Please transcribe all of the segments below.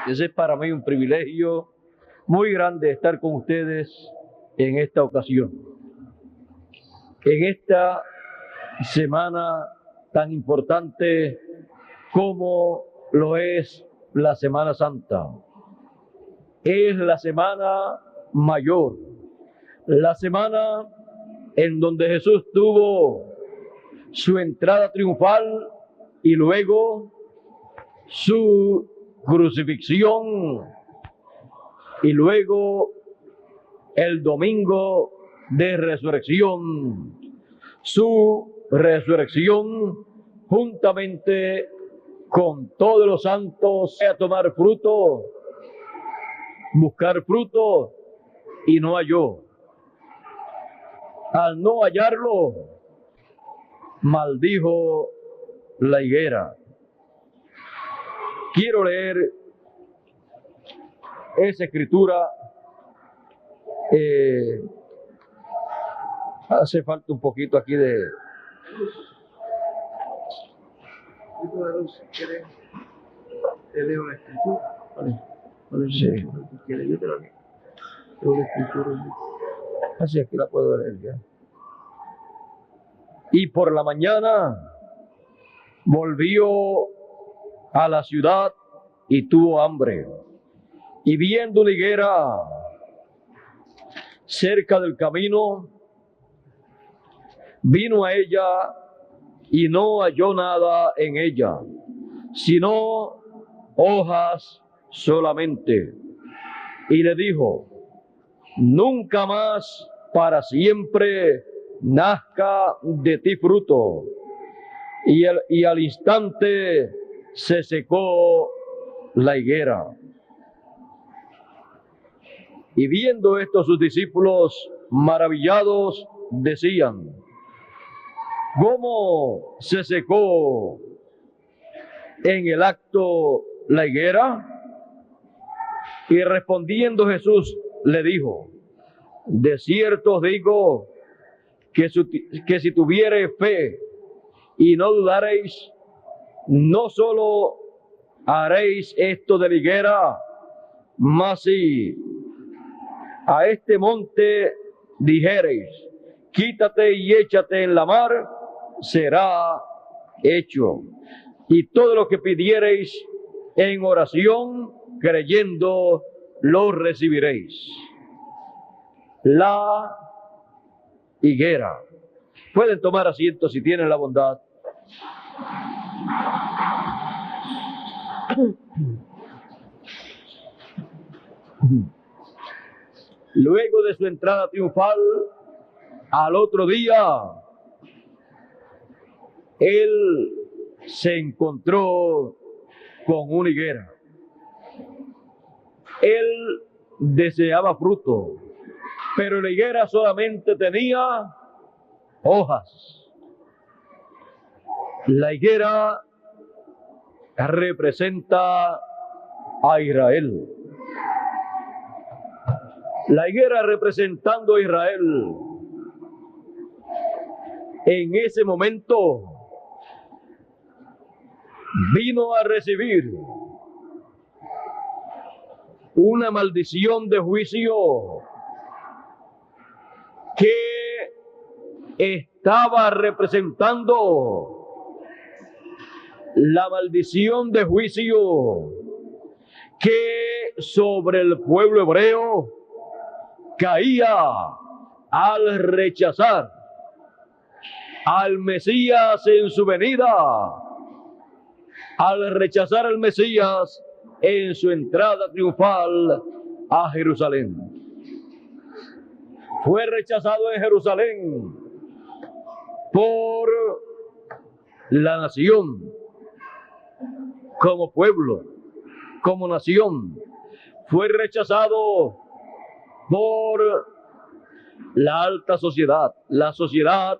Ese es para mí un privilegio muy grande estar con ustedes en esta ocasión, en esta semana tan importante como lo es la Semana Santa. Es la semana mayor, la semana en donde Jesús tuvo su entrada triunfal y luego su crucifixión y luego el domingo de resurrección, su resurrección juntamente con todos los santos a tomar fruto, buscar fruto y no halló. Al no hallarlo, maldijo la higuera. Quiero leer esa escritura. Hace falta un poquito aquí de... Te leo la escritura. Vale. Sí. Yo te la leo. Leo la escritura. Así aquí la puedo leer ya. Y por la mañana volvió a la ciudad y tuvo hambre. Y viendo una higuera cerca del camino, vino a ella y no halló nada en ella, sino hojas solamente. Y le dijo: nunca más para siempre nazca de ti fruto. Y al instante se secó la higuera. Y viendo esto sus discípulos maravillados decían: ¿cómo se secó en el acto la higuera? Y respondiendo Jesús le dijo: de cierto os digo que si tuviereis fe y no dudaréis, no solo haréis esto de la higuera, mas si a este monte dijereis: quítate y échate en la mar, será hecho. Y todo lo que pidiereis en oración, creyendo, lo recibiréis. La higuera. Pueden tomar asiento si tienen la bondad. Luego de su entrada triunfal, al otro día, él se encontró con una higuera. Él deseaba fruto, pero la higuera solamente tenía hojas. La higuera representa a Israel. La higuera representando a Israel. En ese momento vino a recibir una maldición de juicio que estaba representando la maldición de juicio que sobre el pueblo hebreo caía al rechazar al Mesías en su venida, al rechazar al Mesías en su entrada triunfal a Jerusalén. Fue rechazado en Jerusalén por la nación, como pueblo, como nación. Fue rechazado por la alta sociedad, la sociedad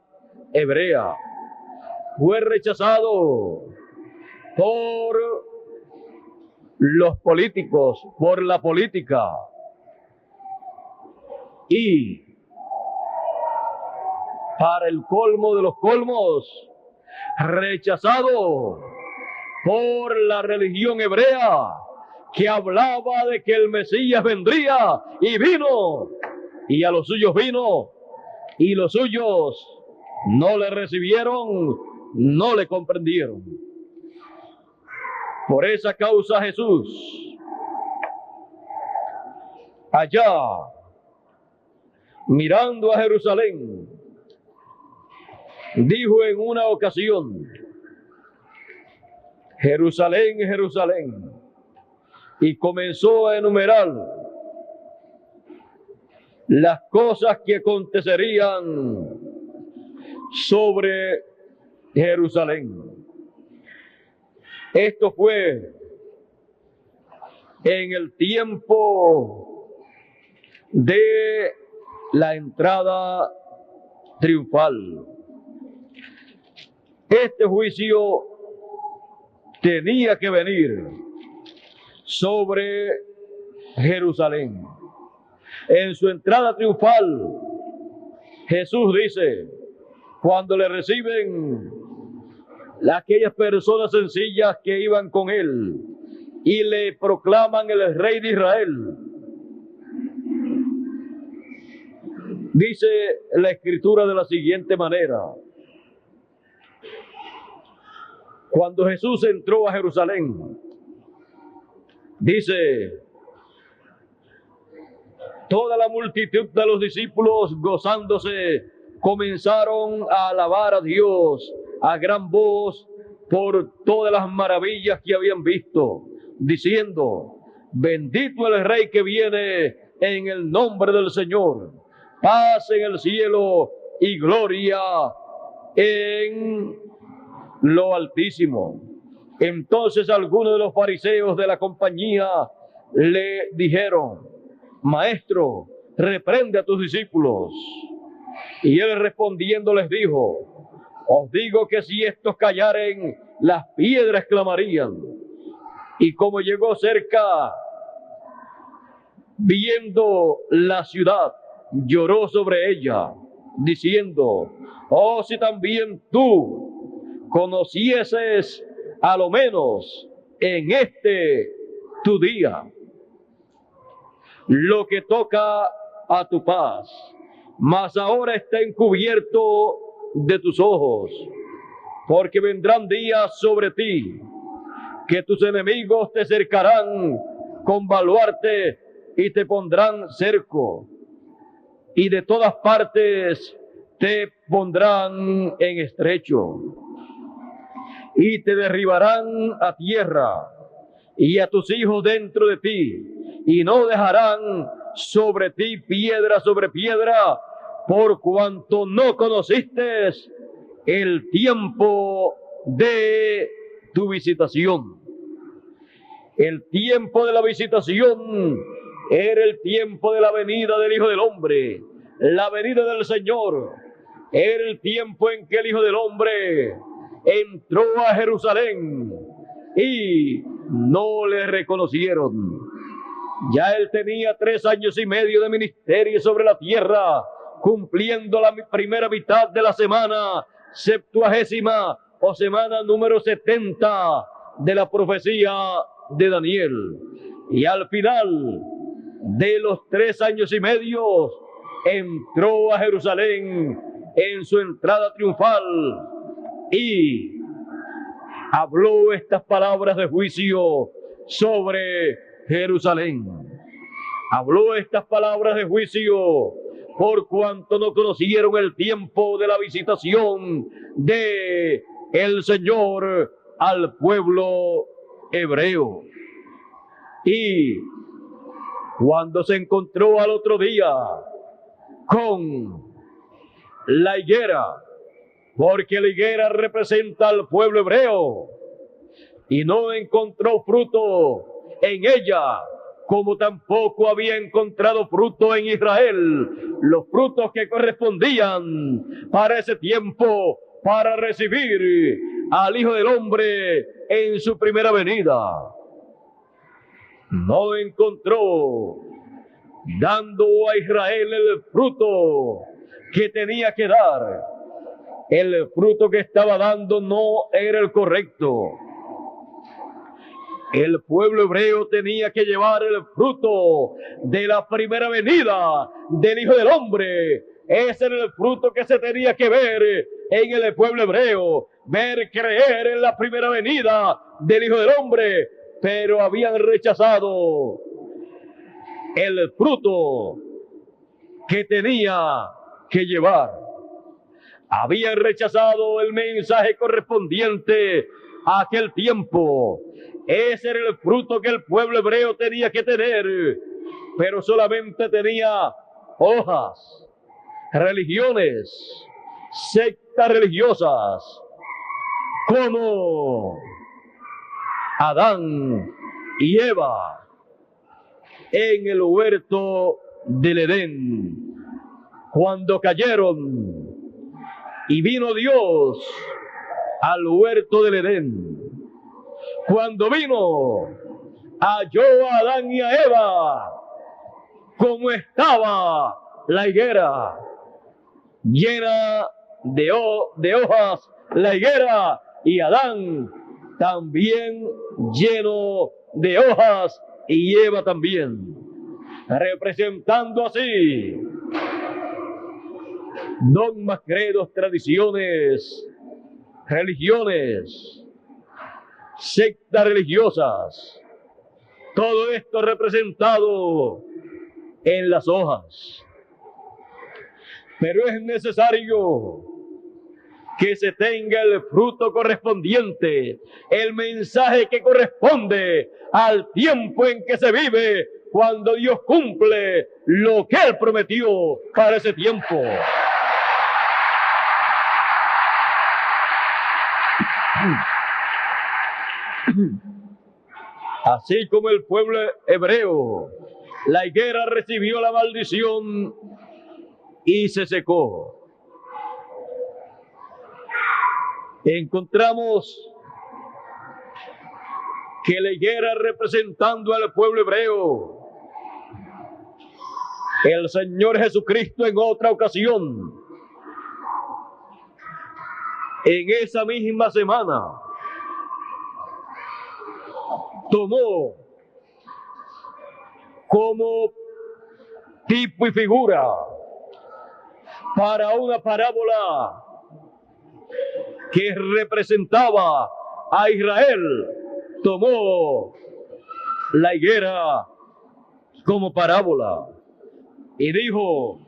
hebrea. Fue rechazado por los políticos, por la política. Y para el colmo de los colmos, rechazado por la religión hebrea, que hablaba de que el Mesías vendría y vino, y a los suyos vino, y los suyos no le recibieron, no le comprendieron. Por esa causa Jesús, allá, mirando a Jerusalén, dijo en una ocasión: Jerusalén, Jerusalén, y comenzó a enumerar las cosas que acontecerían sobre Jerusalén. Esto fue en el tiempo de la entrada triunfal. Este juicio tenía que venir sobre Jerusalén. En su entrada triunfal, Jesús dice, cuando le reciben aquellas personas sencillas que iban con él y le proclaman el rey de Israel, dice la escritura de la siguiente manera: cuando Jesús entró a Jerusalén, dice, toda la multitud de los discípulos, gozándose, comenzaron a alabar a Dios a gran voz por todas las maravillas que habían visto, diciendo, bendito el Rey que viene en el nombre del Señor, paz en el cielo y gloria en lo altísimo. Entonces algunos de los fariseos de la compañía le dijeron, Maestro, reprende a tus discípulos. Y él respondiendo les dijo, os digo que si estos callaren, las piedras clamarían. Y como llegó cerca, viendo la ciudad, lloró sobre ella, diciendo, oh, si también tú conocieses a lo menos en este tu día lo que toca a tu paz, mas ahora está encubierto de tus ojos, porque vendrán días sobre ti que tus enemigos te cercarán con baluarte y te pondrán cerco, y de todas partes te pondrán en estrecho, y te derribarán a tierra, y a tus hijos dentro de ti, y no dejarán sobre ti piedra sobre piedra, por cuanto no conociste el tiempo de tu visitación. El tiempo de la visitación era el tiempo de la venida del Hijo del Hombre, la venida del Señor. Era el tiempo en que el Hijo del Hombre entró a Jerusalén y no le reconocieron. Ya él tenía 3 años y medio de ministerio sobre la tierra, cumpliendo la primera mitad de la semana 70ª o semana número 70 de la profecía de Daniel. Y al final de los 3 años y medio, entró a Jerusalén en su entrada triunfal y habló estas palabras de juicio sobre Jerusalén. Habló estas palabras de juicio por cuanto no conocieron el tiempo de la visitación de el Señor al pueblo hebreo. Y cuando se encontró al otro día con la higuera, porque la higuera representa al pueblo hebreo, y no encontró fruto en ella, como tampoco había encontrado fruto en Israel, los frutos que correspondían para ese tiempo, para recibir al Hijo del Hombre en su primera venida. No encontró dando a Israel el fruto que tenía que dar. El fruto que estaba dando no era el correcto. El pueblo hebreo tenía que llevar el fruto de la primera venida del Hijo del Hombre. Ese era el fruto que se tenía que ver en el pueblo hebreo. Ver, creer en la primera venida del Hijo del Hombre. Pero habían rechazado el fruto que tenía que llevar. Habían rechazado el mensaje correspondiente a aquel tiempo. Ese era el fruto que el pueblo hebreo tenía que tener, pero solamente tenía hojas, religiones, sectas religiosas, como Adán y Eva en el huerto del Edén, cuando cayeron y vino Dios al huerto del Edén. Cuando vino, halló a Adán y a Eva como estaba la higuera, llena de hojas la higuera, y Adán también lleno de hojas, y Eva también, representando así dogmas, credos, tradiciones, religiones, sectas religiosas, todo esto representado en las hojas. Pero es necesario que se tenga el fruto correspondiente, el mensaje que corresponde al tiempo en que se vive, cuando Dios cumple lo que Él prometió para ese tiempo. Así como el pueblo hebreo, la higuera recibió la maldición y se secó. Encontramos que la higuera, representando al pueblo hebreo, el Señor Jesucristo en otra ocasión, en esa misma semana, tomó como tipo y figura para una parábola que representaba a Israel, tomó la higuera como parábola y dijo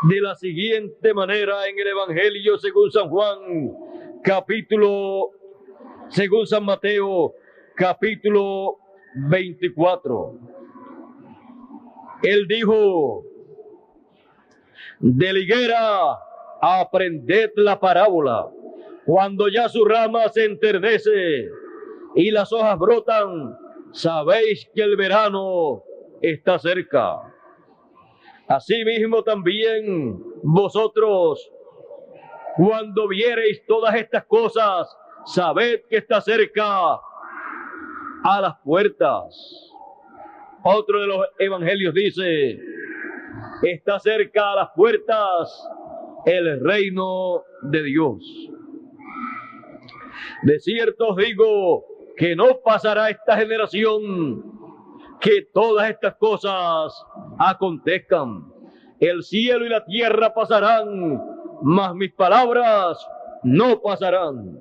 de la siguiente manera en el Evangelio según San Juan, según San Mateo, capítulo 24. Él dijo: de la higuera aprended la parábola. Cuando ya su rama se enternece y las hojas brotan, sabéis que el verano está cerca. Asimismo también vosotros, cuando viereis todas estas cosas, sabed que está cerca a las puertas. Otro de los evangelios dice: está cerca a las puertas el reino de Dios. De cierto os digo que no pasará esta generación que todas estas cosas acontezcan. El cielo y la tierra pasarán, mas mis palabras no pasarán.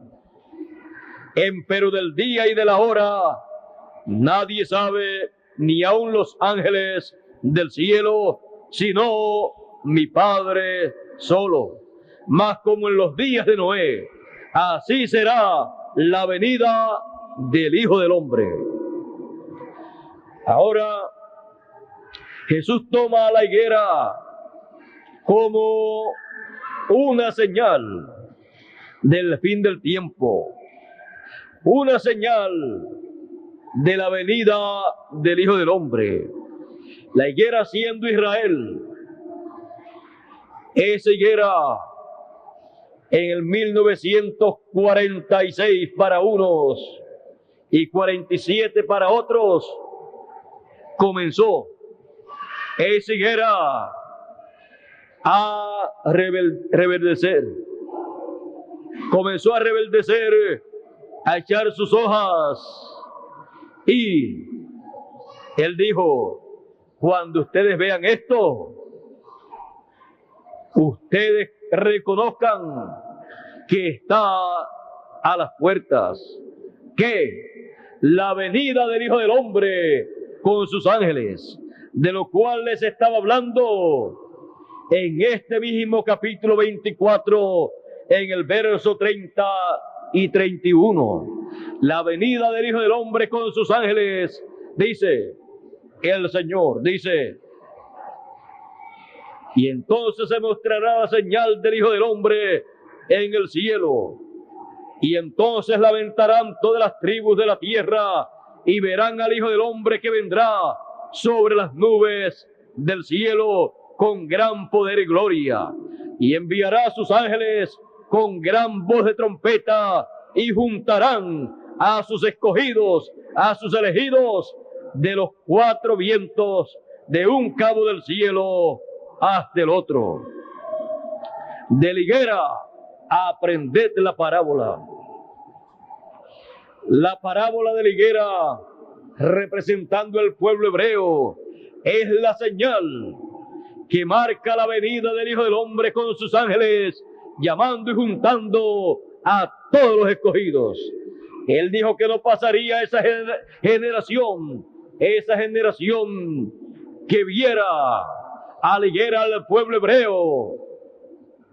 Empero del día y de la hora nadie sabe, ni aun los ángeles del cielo, sino mi Padre solo. Mas como en los días de Noé, así será la venida del Hijo del Hombre. Ahora Jesús toma a la higuera como una señal del fin del tiempo, una señal de la venida del Hijo del Hombre. La higuera siendo Israel, esa higuera en el 1946 para unos y 47 para otros, comenzó esa higuera a rebeldecer. Comenzó a rebeldecer, a echar sus hojas. Y él dijo, cuando ustedes vean esto, ustedes reconozcan que está a las puertas, que la venida del Hijo del Hombre con sus ángeles, de lo cual les estaba hablando en este mismo capítulo 24, en el verso 30 y 31. La venida del Hijo del Hombre con sus ángeles, dice el Señor, dice, y entonces se mostrará la señal del Hijo del Hombre en el cielo, y entonces lamentarán todas las tribus de la tierra, y verán al Hijo del Hombre que vendrá sobre las nubes del cielo con gran poder y gloria, y enviará a sus ángeles con gran voz de trompeta, y juntarán a sus escogidos, a sus elegidos, de los cuatro vientos, de un cabo del cielo hasta el otro. De la higuera aprended la parábola. La parábola de la higuera, representando al pueblo hebreo, es la señal que marca la venida del Hijo del Hombre con sus ángeles, llamando y juntando a todos los escogidos. Él dijo que no pasaría esa generación que viera a la higuera al pueblo hebreo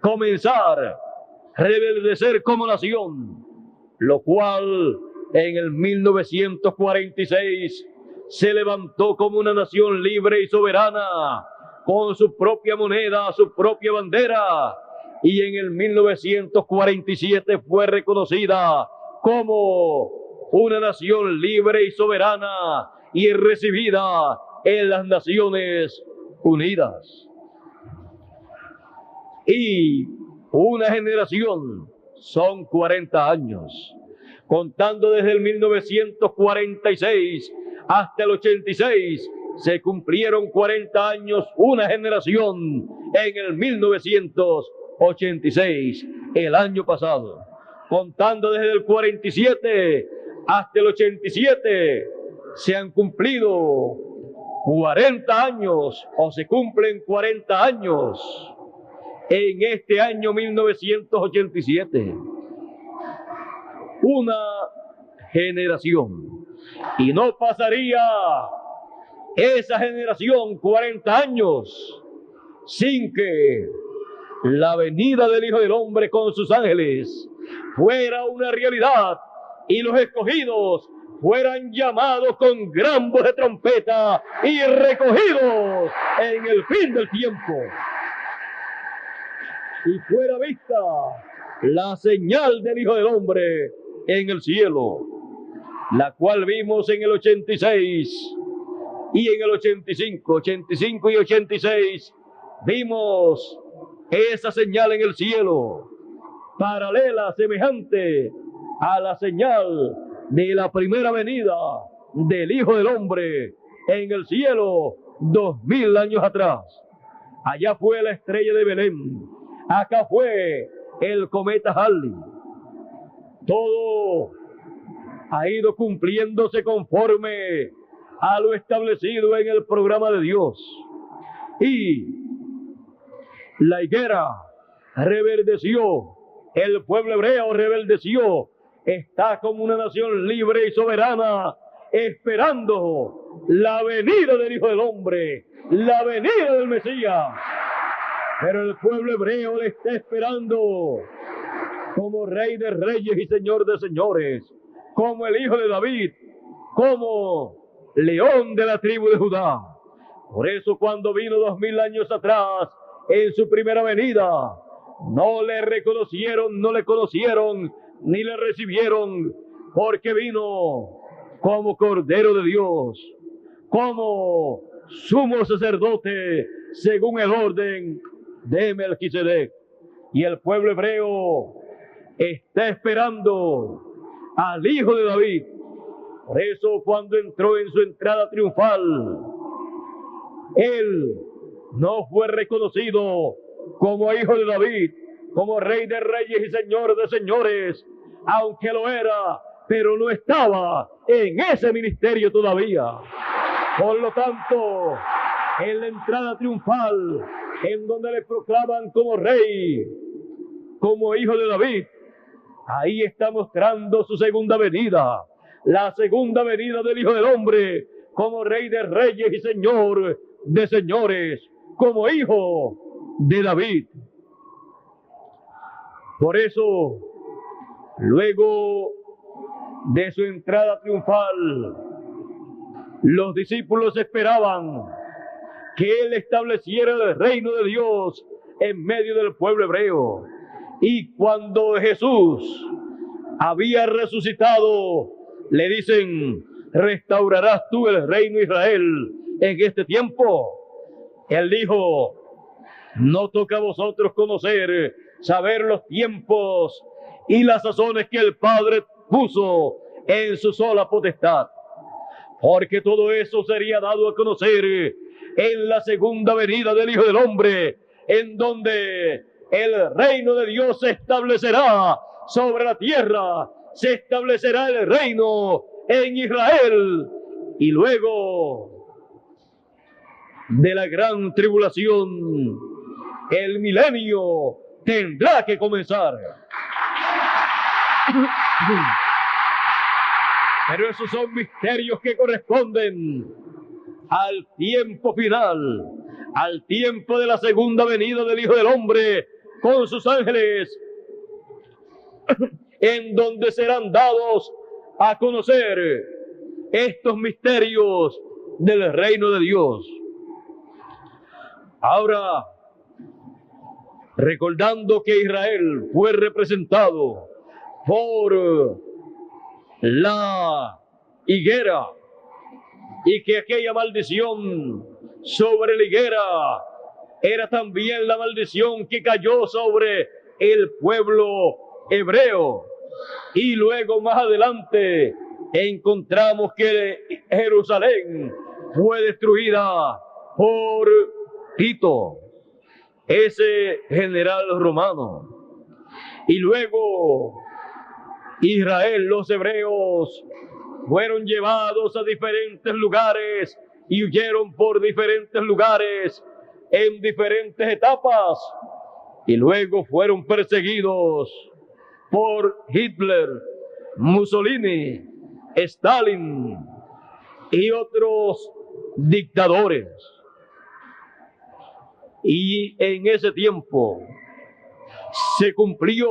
comenzar a rebeldecer como nación, lo cual en el 1946 se levantó como una nación libre y soberana, con su propia moneda, su propia bandera, y en el 1947 fue reconocida como una nación libre y soberana y recibida en las Naciones Unidas. Y una generación son 40 años, contando desde el 1946 hasta el 86, se cumplieron 40 años, una generación en el 1986, el año pasado. Contando desde el 47 hasta el 87, se han cumplido 40 años, o se cumplen 40 años en este año 1987. Una generación. Y no pasaría esa generación 40 años sin que la venida del Hijo del Hombre con sus ángeles fuera una realidad y los escogidos fueran llamados con gran voz de trompeta y recogidos en el fin del tiempo. Y fuera vista la señal del Hijo del Hombre en el cielo, la cual vimos en el 86 y en el 85 y 86, vimos esa señal en el cielo, paralela, semejante a la señal de la primera venida del Hijo del Hombre en el cielo 2000 años atrás. Allá fue la estrella de Belén, acá fue el cometa Halley. Todo ha ido cumpliéndose conforme a lo establecido en el programa de Dios. Y la higuera reverdeció, el pueblo hebreo rebeldeció, está como una nación libre y soberana, esperando la venida del Hijo del Hombre, la venida del Mesías. Pero el pueblo hebreo le está esperando como Rey de Reyes y Señor de Señores, como el Hijo de David, como León de la tribu de Judá. Por eso cuando vino 2000 años atrás, en su primera venida, no le reconocieron, no le conocieron, ni le recibieron, porque vino como Cordero de Dios, como sumo sacerdote, según el orden de Melquisedec. Y el pueblo hebreo está esperando al Hijo de David. Por eso cuando entró en su entrada triunfal, Él no fue reconocido como hijo de David, como rey de reyes y señor de señores, aunque lo era, pero no estaba en ese ministerio todavía. Por lo tanto, en la entrada triunfal, en donde le proclaman como rey, como hijo de David, ahí está mostrando su segunda venida, la segunda venida del Hijo del Hombre, como rey de reyes y señor de señores, como hijo de David. Por eso, luego de su entrada triunfal, los discípulos esperaban que él estableciera el reino de Dios en medio del pueblo hebreo. Y cuando Jesús había resucitado, le dicen: ¿restaurarás tú el reino de Israel en este tiempo? Él dijo: no toca a vosotros conocer, saber los tiempos y las sazones que el Padre puso en su sola potestad, porque todo eso sería dado a conocer en la segunda venida del Hijo del Hombre, en donde el reino de Dios se establecerá sobre la tierra, se establecerá el reino en Israel, y luego de la gran tribulación, el milenio tendrá que comenzar. Pero esos son misterios que corresponden al tiempo final, al tiempo de la segunda venida del Hijo del Hombre con sus ángeles, en donde serán dados a conocer estos misterios del reino de Dios. Ahora, recordando que Israel fue representado por la higuera y que aquella maldición sobre la higuera era también la maldición que cayó sobre el pueblo hebreo. Y luego más adelante encontramos que Jerusalén fue destruida por Tito, ese general romano. Y luego Israel, los hebreos, fueron llevados a diferentes lugares y huyeron por diferentes lugares en diferentes etapas, y luego fueron perseguidos por Hitler, Mussolini, Stalin y otros dictadores. Y en ese tiempo se cumplió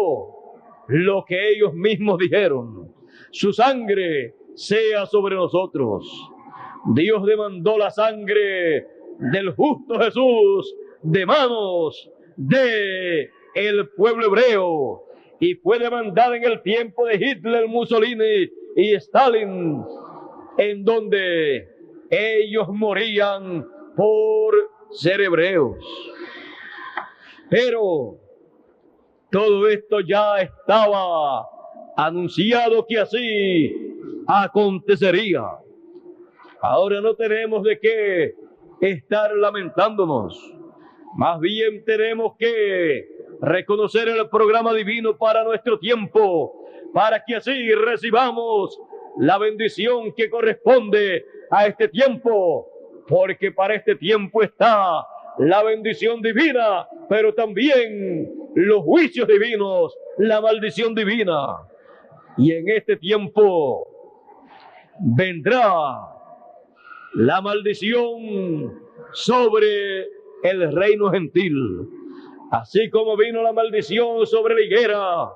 lo que ellos mismos dijeron: su sangre sea sobre nosotros. Dios demandó la sangre del justo Jesús de manos de el pueblo hebreo, y fue demandada en el tiempo de Hitler, Mussolini y Stalin, en donde ellos morían por ser hebreos. Pero todo esto ya estaba anunciado que así acontecería. Ahora no tenemos de qué estar lamentándonos. Más bien tenemos que reconocer el programa divino para nuestro tiempo, para que así recibamos la bendición que corresponde a este tiempo, porque para este tiempo está la bendición divina, pero también los juicios divinos, la maldición divina. Y en este tiempo vendrá la maldición sobre el reino gentil. Así como vino la maldición sobre la higuera,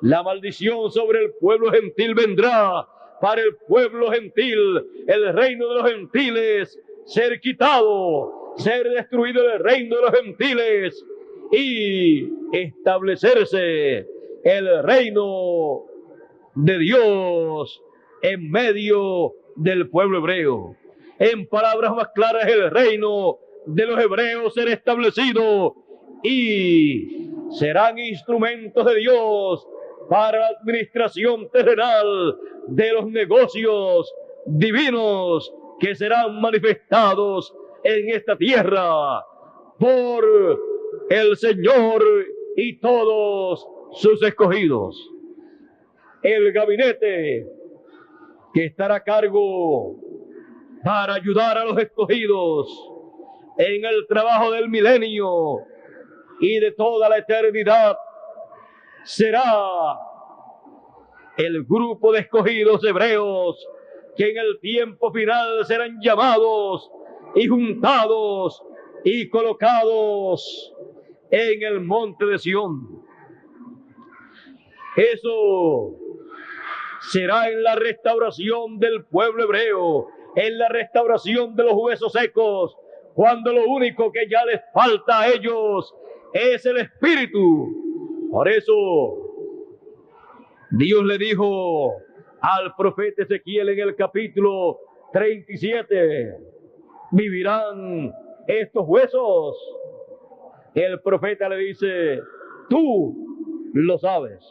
la maldición sobre el pueblo gentil vendrá para el pueblo gentil, el reino de los gentiles ser quitado, ser destruido el reino de los gentiles y establecerse el reino de Dios en medio del pueblo hebreo. En palabras más claras, el reino de los hebreos será establecido y serán instrumentos de Dios para la administración terrenal de los negocios divinos que serán manifestados en esta tierra por el Señor y todos sus escogidos. El gabinete que estará a cargo para ayudar a los escogidos en el trabajo del milenio y de toda la eternidad será el grupo de escogidos hebreos que en el tiempo final serán llamados y juntados y colocados en el monte de Sión. Eso será en la restauración del pueblo hebreo, en la restauración de los huesos secos, cuando lo único que ya les falta a ellos es el Espíritu. Por eso Dios le dijo al profeta Ezequiel en el capítulo 37, ¿vivirán estos huesos? El profeta le dice, tú lo sabes.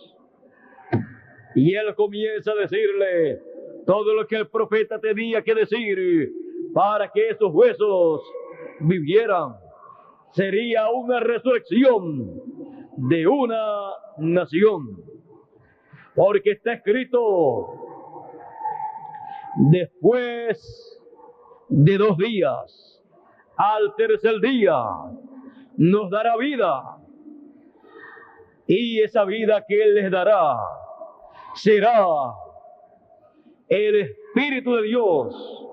Y él comienza a decirle todo lo que el profeta tenía que decir para que esos huesos vivieran. Sería una resurrección de una nación. Porque está escrito, después de 2 días, al tercer día, nos dará vida. Y esa vida que Él les dará será el Espíritu de Dios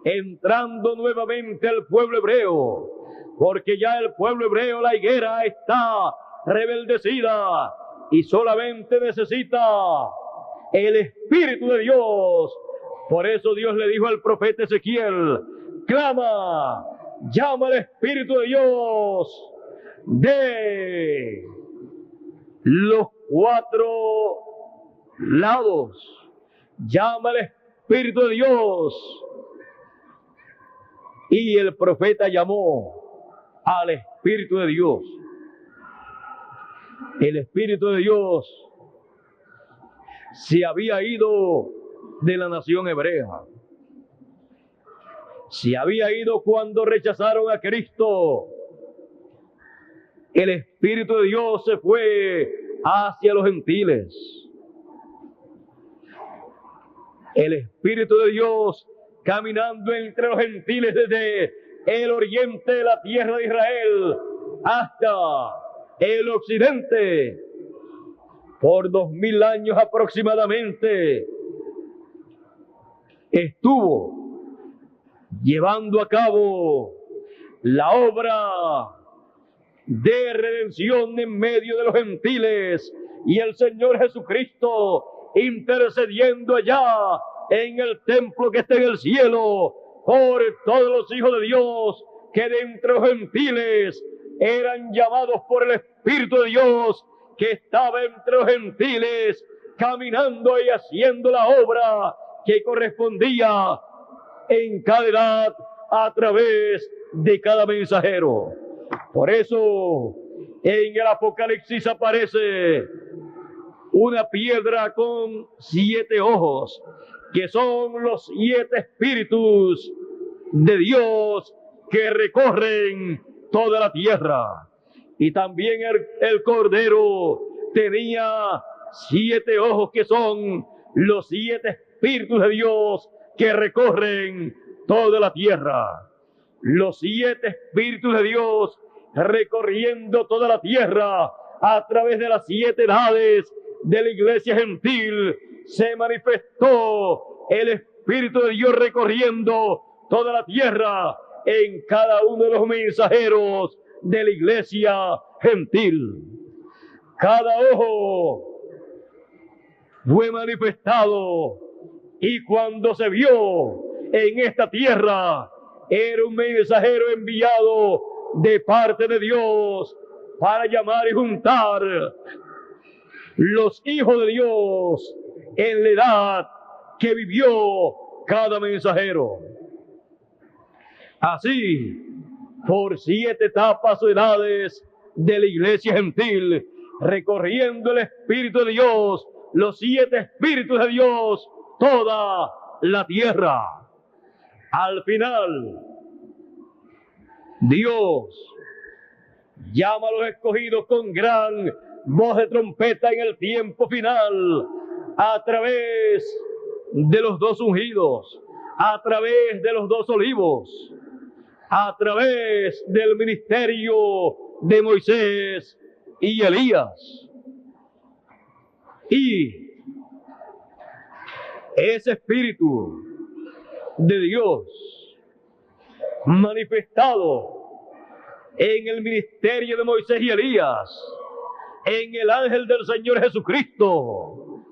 entrando nuevamente al pueblo hebreo, porque ya el pueblo hebreo, la higuera, está rebeldecida y solamente necesita el Espíritu de Dios. Por eso Dios le dijo al profeta Ezequiel, clama, llama al Espíritu de Dios de los 4 lados, llama al Espíritu de Dios. Y el profeta llamó al Espíritu de Dios. El Espíritu de Dios se había ido de la nación hebrea. Se había ido cuando rechazaron a Cristo. El Espíritu de Dios se fue hacia los gentiles. El Espíritu de Dios caminando entre los gentiles desde el oriente de la tierra de Israel hasta el occidente, por 2000 años aproximadamente, estuvo llevando a cabo la obra de redención en medio de los gentiles, y el Señor Jesucristo intercediendo allá en el templo que está en el cielo por todos los hijos de Dios que de entre los gentiles eran llamados por el Espíritu de Dios que estaba entre los gentiles caminando y haciendo la obra que correspondía en cada edad a través de cada mensajero. Por eso en el Apocalipsis aparece una piedra con 7 ojos, que son los 7 espíritus de Dios que recorren toda la tierra. Y también el Cordero tenía 7 ojos, que son los 7 espíritus de Dios que recorren toda la tierra. Los 7 espíritus de Dios recorriendo toda la tierra a través de las 7 edades de la iglesia gentil. Se manifestó el Espíritu de Dios recorriendo toda la tierra en cada uno de los mensajeros de la iglesia gentil. Cada ojo fue manifestado, y cuando se vio en esta tierra, era un mensajero enviado de parte de Dios para llamar y juntar los hijos de Dios en la edad que vivió cada mensajero. Así, por 7 etapas o edades de la iglesia gentil, recorriendo el Espíritu de Dios, los 7 espíritus de Dios, toda la tierra. Al final, Dios llama a los escogidos con gran voz de trompeta en el tiempo final, a través de los dos ungidos, a través de los dos olivos, a través del ministerio de Moisés y Elías. Y ese Espíritu de Dios manifestado en el ministerio de Moisés y Elías, en el ángel del Señor Jesucristo,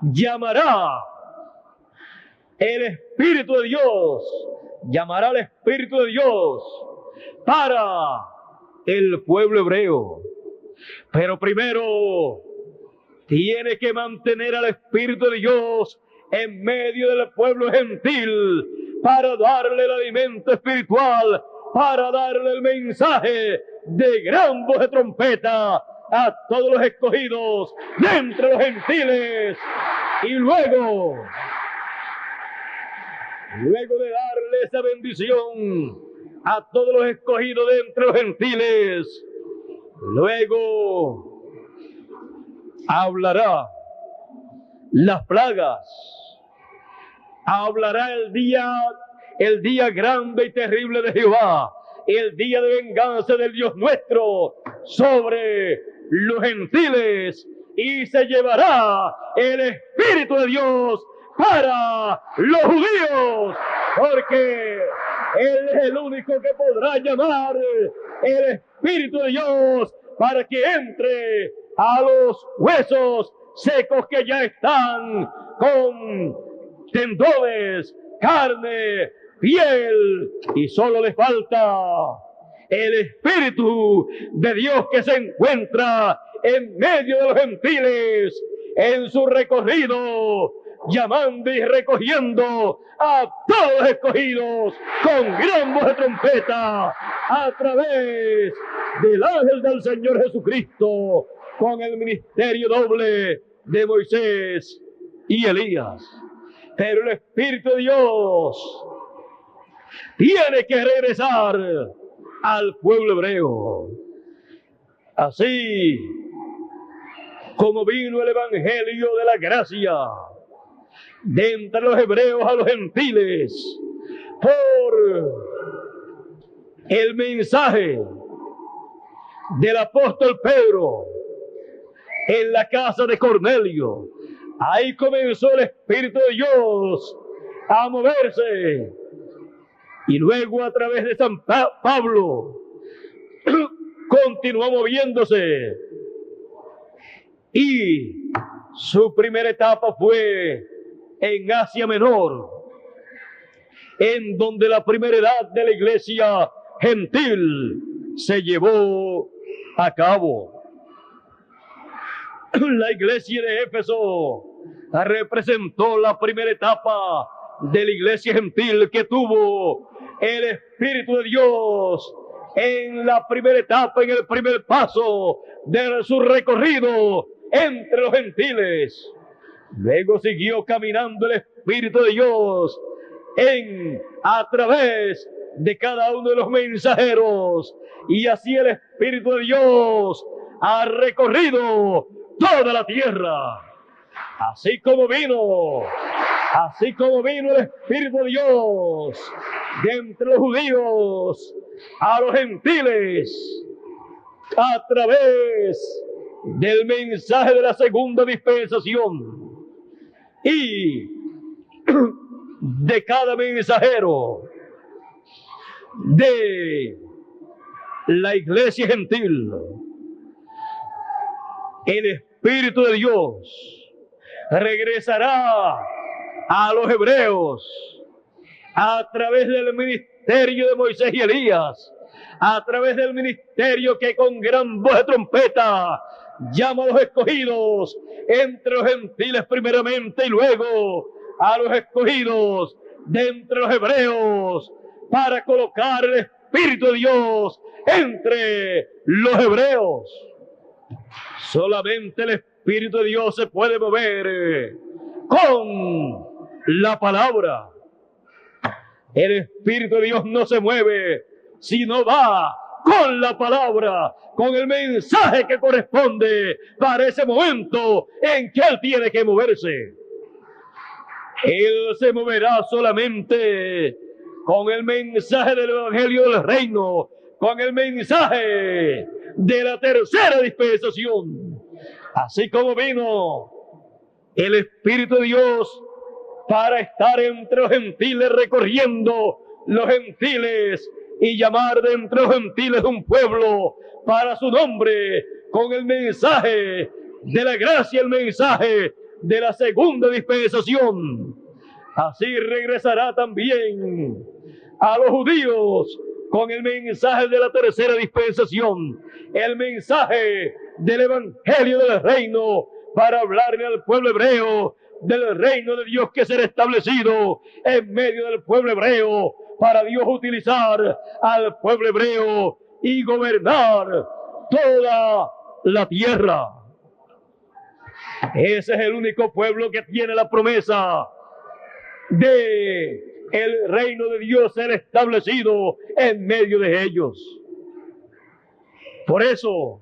llamará el Espíritu de Dios, llamará al Espíritu de Dios para el pueblo hebreo. Pero primero tiene que mantener al Espíritu de Dios en medio del pueblo gentil para darle el alimento espiritual, para darle el mensaje de gran voz de trompeta a todos los escogidos de entre los gentiles. Y luego de darle esa bendición a todos los escogidos de entre los gentiles, luego hablará las plagas, hablará el día grande y terrible de Jehová, el día de venganza del Dios nuestro sobre los gentiles, y se llevará el Espíritu de Dios para los judíos, porque Él es el único que podrá llamar el Espíritu de Dios para que entre a los huesos secos que ya están con tendones, carne, piel, y solo le falta el Espíritu de Dios que se encuentra en medio de los gentiles en su recorrido, llamando y recogiendo a todos los escogidos con gran voz de trompeta a través del ángel del Señor Jesucristo, con el ministerio doble de Moisés y Elías. Pero el Espíritu de Dios tiene que regresar al pueblo hebreo. Así como vino el evangelio de la gracia de entre los hebreos a los gentiles por el mensaje del apóstol Pedro en la casa de Cornelio, ahí comenzó el Espíritu de Dios a moverse, y luego a través de San Pablo continuó moviéndose, y su primera etapa fue en Asia Menor, en donde la primera edad de la iglesia gentil se llevó a cabo. La iglesia de Éfeso representó la primera etapa de la iglesia gentil que tuvo el Espíritu de Dios en la primera etapa, en el primer paso de su recorrido entre los gentiles. Luego siguió caminando el Espíritu de Dios a través de cada uno de los mensajeros, y así el Espíritu de Dios ha recorrido toda la tierra. Así como vino el Espíritu de Dios de entre los judíos a los gentiles a través del mensaje de la segunda dispensación, y de cada mensajero de la iglesia gentil, el Espíritu de Dios regresará a los hebreos a través del ministerio de Moisés y Elías, a través del ministerio que con gran voz de trompeta llama a los escogidos entre los gentiles primeramente, y luego a los escogidos de entre los hebreos, para colocar el Espíritu de Dios entre los hebreos. Solamente el Espíritu de Dios se puede mover con la palabra. El Espíritu de Dios no se mueve sino va con la palabra, con el mensaje que corresponde para ese momento en que él tiene que moverse. Él se moverá solamente con el mensaje del Evangelio del Reino, con el mensaje de la tercera dispensación. Así como vino el Espíritu de Dios para estar entre los gentiles, recorriendo los gentiles y llamar de entre los gentiles un pueblo para su nombre, con el mensaje de la gracia, el mensaje de la segunda dispensación. Así regresará también a los judíos con el mensaje de la tercera dispensación, el mensaje del Evangelio del Reino, para hablarle al pueblo hebreo del reino de Dios que será establecido en medio del pueblo hebreo, para Dios utilizar al pueblo hebreo y gobernar toda la tierra. Ese es el único pueblo que tiene la promesa de el reino de Dios ser establecido en medio de ellos. Por eso,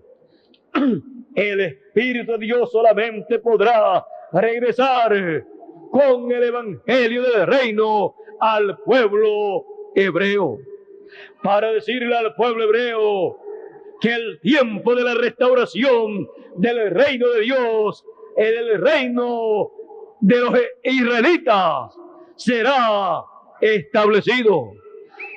el Espíritu de Dios solamente podrá regresar con el Evangelio del Reino al pueblo hebreo, para decirle al pueblo hebreo que el tiempo de la restauración del reino de Dios, el reino de los israelitas, será establecido.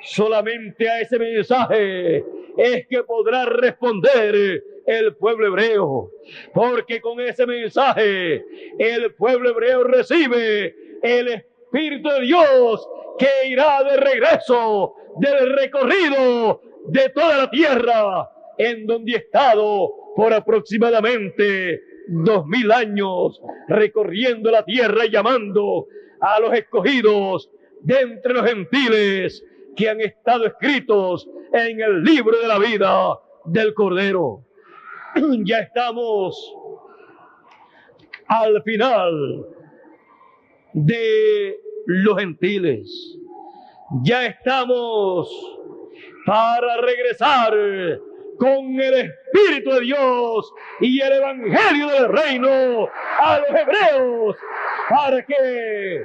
Solamente a ese mensaje es que podrá responder el pueblo hebreo, porque con ese mensaje el pueblo hebreo recibe el Espíritu de Dios, que irá de regreso del recorrido de toda la tierra, en donde ha estado por aproximadamente 2000 años recorriendo la tierra y llamando a los escogidos de entre los gentiles que han estado escritos en el libro de la vida del Cordero. Ya estamos al final de los gentiles. Ya estamos para regresar con el Espíritu de Dios y el Evangelio del Reino a los hebreos, para que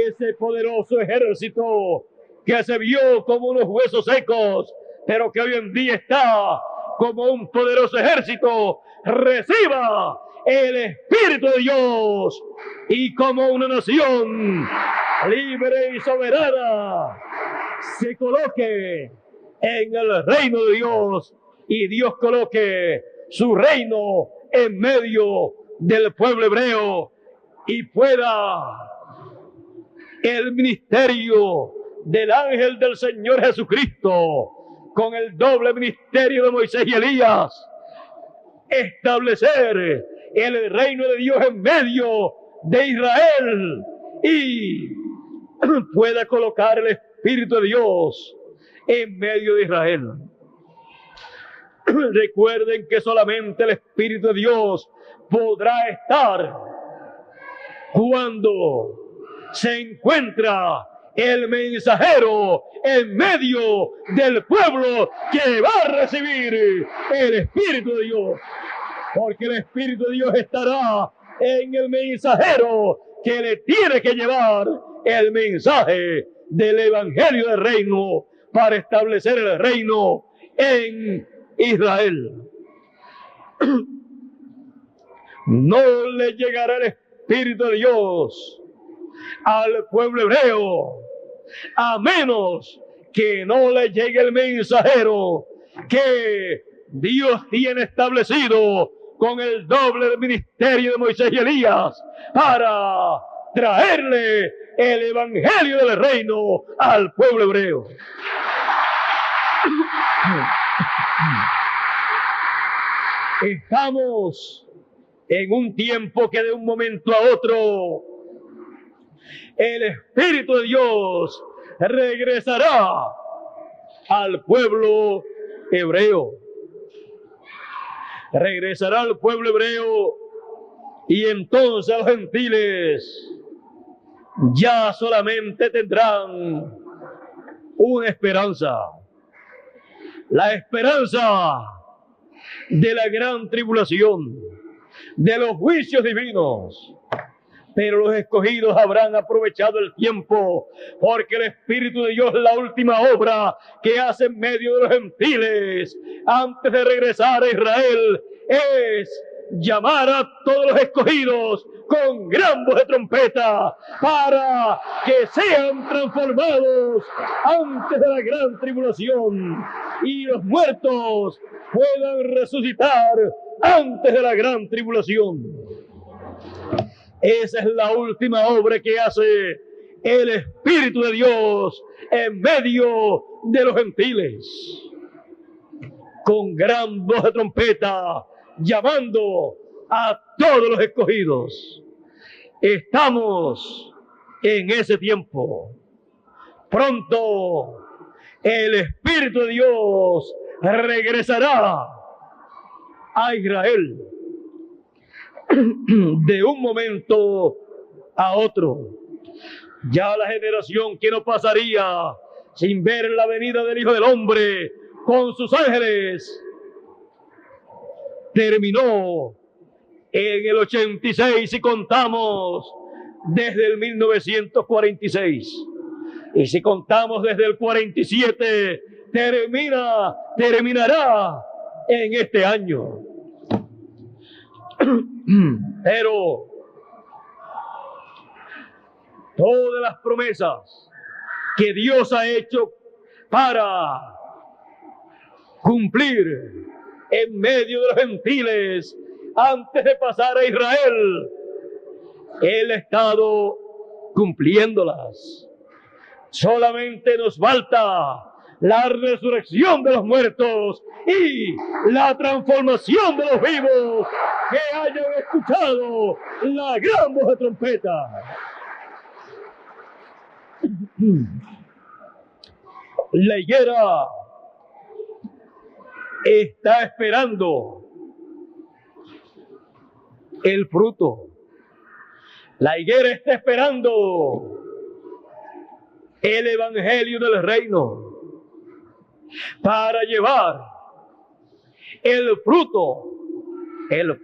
ese poderoso ejército que se vio como unos huesos secos, pero que hoy en día está como un poderoso ejército, reciba el Espíritu de Dios y como una nación libre y soberana se coloque en el reino de Dios, y Dios coloque su reino en medio del pueblo hebreo, y pueda el ministerio del ángel del Señor Jesucristo, con el doble ministerio de Moisés y Elías, establecer el reino de Dios en medio de Israel, y pueda colocar el Espíritu de Dios en medio de Israel. Recuerden que solamente el Espíritu de Dios podrá estar cuando se encuentra el mensajero en medio del pueblo que va a recibir el Espíritu de Dios, porque el Espíritu de Dios estará en el mensajero que le tiene que llevar el mensaje del Evangelio del Reino para establecer el reino en Israel. No le llegará el Espíritu de Dios al pueblo hebreo a menos que no le llegue el mensajero que Dios tiene establecido con el doble ministerio de Moisés y Elías para traerle el Evangelio del Reino al pueblo hebreo. Estamos en un tiempo que de un momento a otro el Espíritu de Dios regresará al pueblo hebreo. Regresará al pueblo hebreo, y entonces los gentiles ya solamente tendrán una esperanza. la esperanza de la gran tribulación, de los juicios divinos. Pero los escogidos habrán aprovechado el tiempo, porque el Espíritu de Dios, la última obra que hace en medio de los gentiles, antes de regresar a Israel, es llamar a todos los escogidos con gran voz de trompeta, para que sean transformados antes de la gran tribulación, y los muertos puedan resucitar antes de la gran tribulación. Esa es la última obra que hace el Espíritu de Dios en medio de los gentiles, con gran voz de trompeta, llamando a todos los escogidos. Estamos en ese tiempo. Pronto el Espíritu de Dios regresará a Israel de un momento a otro. Ya la generación que no pasaría sin ver la venida del Hijo del Hombre con sus ángeles terminó en el 86, si contamos desde el 1946. Y si contamos desde el 47, terminará en este año. Pero todas las promesas que Dios ha hecho para cumplir en medio de los gentiles antes de pasar a Israel, Él ha estado cumpliéndolas. Solamente nos falta la resurrección de los muertos y la transformación de los vivos, que hayan escuchado la gran voz de trompeta. La higuera está esperando el fruto. La higuera está esperando el evangelio del reino para llevar el fruto del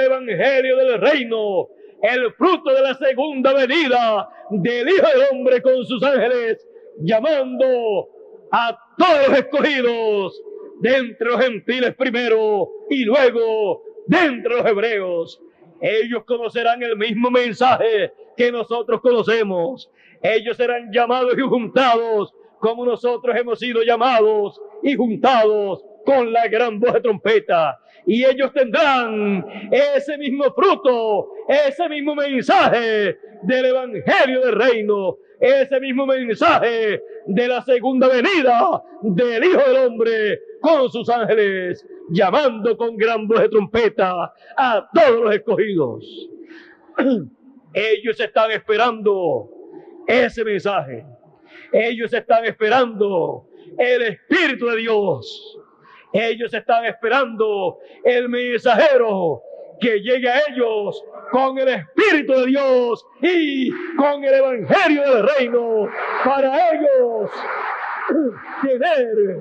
evangelio del reino, el fruto de la segunda venida del Hijo del Hombre con sus ángeles, llamando a todos los escogidos de entre los gentiles primero y luego de entre los hebreos. Ellos conocerán el mismo mensaje que nosotros conocemos. Ellos serán llamados y juntados como nosotros hemos sido llamados y juntados con la gran voz de trompeta. Y ellos tendrán ese mismo fruto, ese mismo mensaje del evangelio del reino, ese mismo mensaje de la segunda venida del Hijo del Hombre con sus ángeles, llamando con gran voz de trompeta a todos los escogidos. Ellos están esperando ese mensaje. Ellos están esperando el Espíritu de Dios. Ellos están esperando el mensajero que llegue a ellos con el Espíritu de Dios y con el evangelio del reino, para ellos tener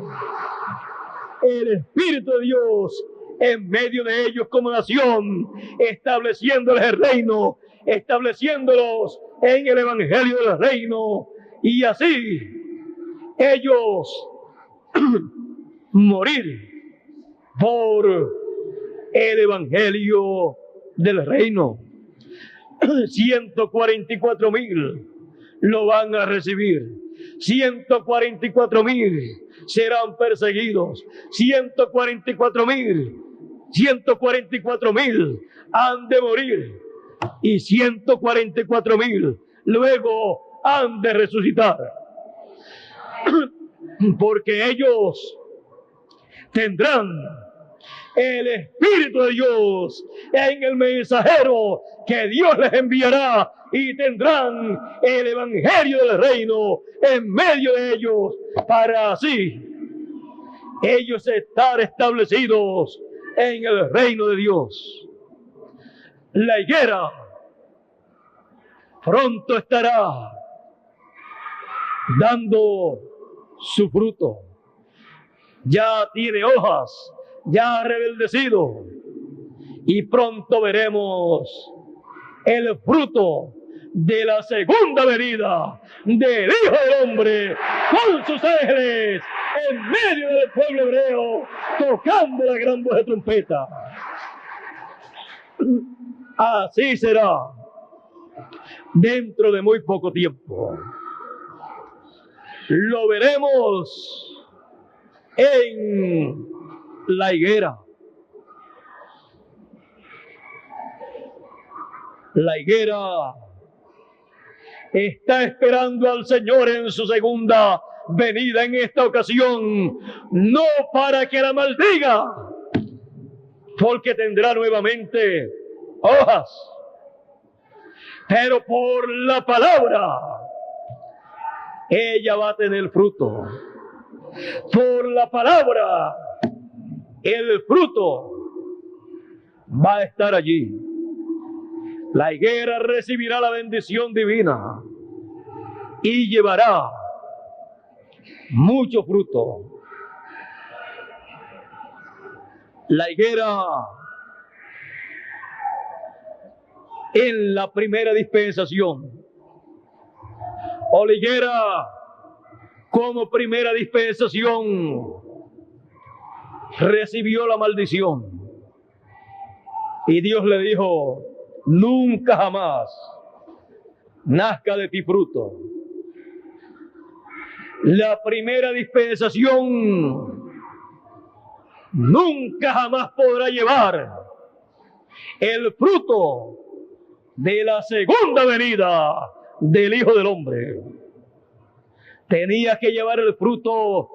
el Espíritu de Dios en medio de ellos como nación, estableciéndoles el reino, estableciéndolos en el evangelio del reino, y así ellos morir por el evangelio del reino. 144,000 lo van a recibir. 144,000 serán perseguidos. 144,000 han de morir, y 144,000 luego han de resucitar, porque ellos tendrán el Espíritu de Dios en el mensajero que Dios les enviará, y tendrán el evangelio del reino en medio de ellos, para así ellos estar establecidos en el reino de Dios. La higuera pronto estará dando su fruto. ya tiene hojas, ya ha rebeldecido, y pronto veremos el fruto de la segunda venida del Hijo del Hombre con sus ángeles en medio del pueblo hebreo, tocando la gran voz de trompeta. Así será dentro de muy poco tiempo. Lo veremos en la higuera. La higuera está esperando al Señor en su segunda venida en esta ocasión, no para que la maldiga, porque tendrá nuevamente hojas, pero por la palabra ella va a tener fruto. Por la palabra el fruto va a estar allí. La higuera recibirá la bendición divina y llevará mucho fruto. La higuera en la primera dispensación, o la higuera como primera dispensación, recibió la maldición. Y Dios le dijo: nunca jamás nazca de ti fruto. La primera dispensación nunca jamás podrá llevar el fruto de la segunda venida del Hijo del Hombre. Tenía que llevar el fruto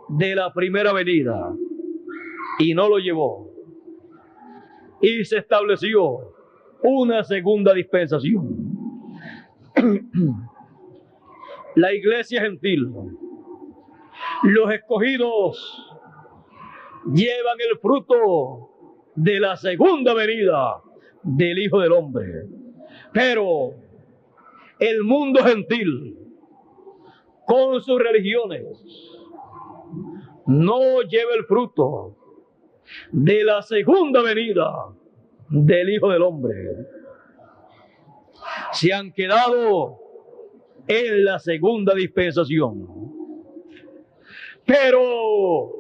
de la primera venida y no lo llevó. Y se estableció una segunda dispensación. La iglesia gentil, los escogidos, llevan el fruto de la segunda venida del Hijo del Hombre. Pero el mundo gentil, con sus religiones, no lleva el fruto de la segunda venida del Hijo del Hombre. Se han quedado en la segunda dispensación. Pero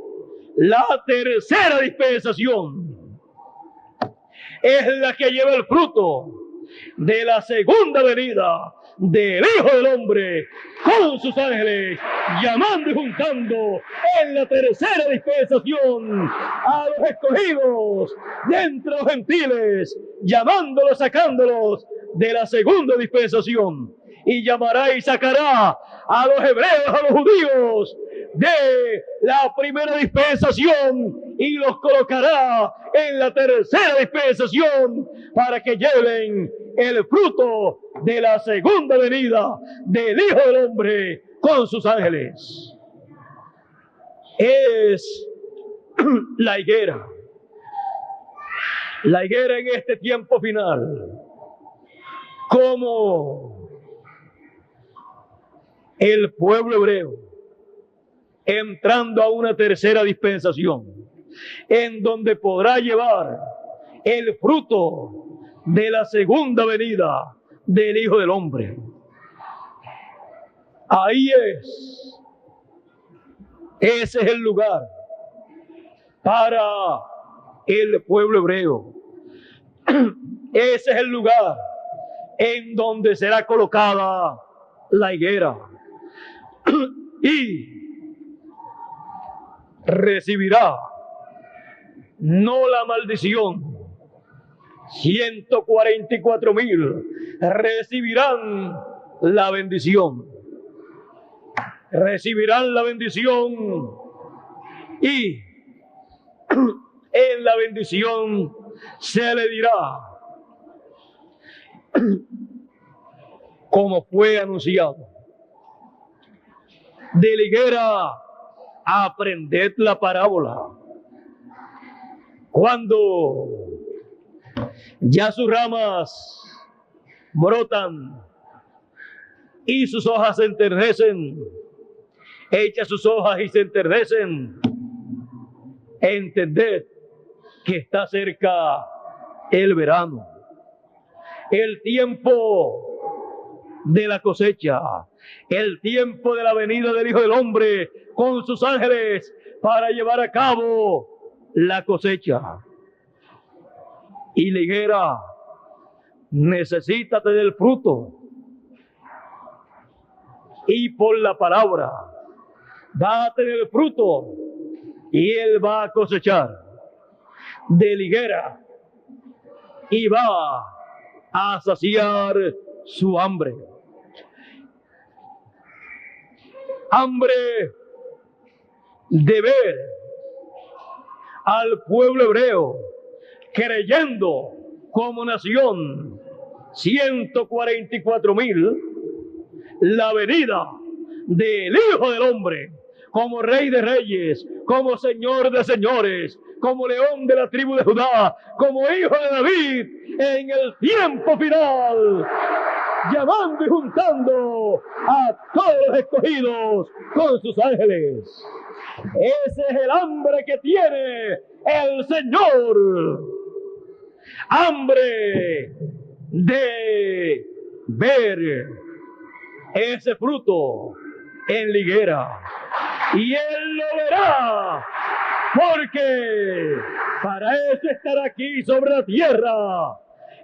la tercera dispensación es la que lleva el fruto de la segunda venida del Hijo del Hombre con sus ángeles, llamando y juntando en la tercera dispensación a los escogidos de entre los gentiles, llamándolos, sacándolos de la segunda dispensación, y llamará y sacará a los hebreos, a los judíos de la primera dispensación y los colocará en la tercera dispensación para que lleven el fruto de la segunda venida del Hijo del Hombre con sus ángeles. Es la higuera. La higuera en este tiempo final, como el pueblo hebreo entrando a una tercera dispensación, en donde podrá llevar el fruto de la segunda venida del Hijo del Hombre. Ahí ese es el lugar para el pueblo hebreo. Ese es el lugar en donde será colocada la higuera y recibirá no la maldición. 144,000 recibirán la bendición. Recibirán la bendición y en la bendición se le dirá, como fue anunciado: de la higuera aprended la parábola. Cuando ya sus ramas brotan y sus hojas se enternecen, echa sus hojas y se enternecen, Entended que está cerca el verano, el tiempo de la cosecha, el tiempo de la venida del Hijo del Hombre con sus ángeles para llevar a cabo la cosecha. Y la higuera necesita del fruto, y por la palabra va a tener fruto, y él va a cosechar de la higuera y va a saciar su hambre. Hambre de ver al pueblo hebreo creyendo como nación 144,000 la venida del Hijo del Hombre como Rey de Reyes, como Señor de Señores, como León de la tribu de Judá, como Hijo de David en el tiempo final, llamando y juntando a todos los escogidos con sus ángeles. Ese es el hambre que tiene el Señor. Hambre de ver ese fruto en la higuera. Y él lo verá, porque para eso estará aquí sobre la tierra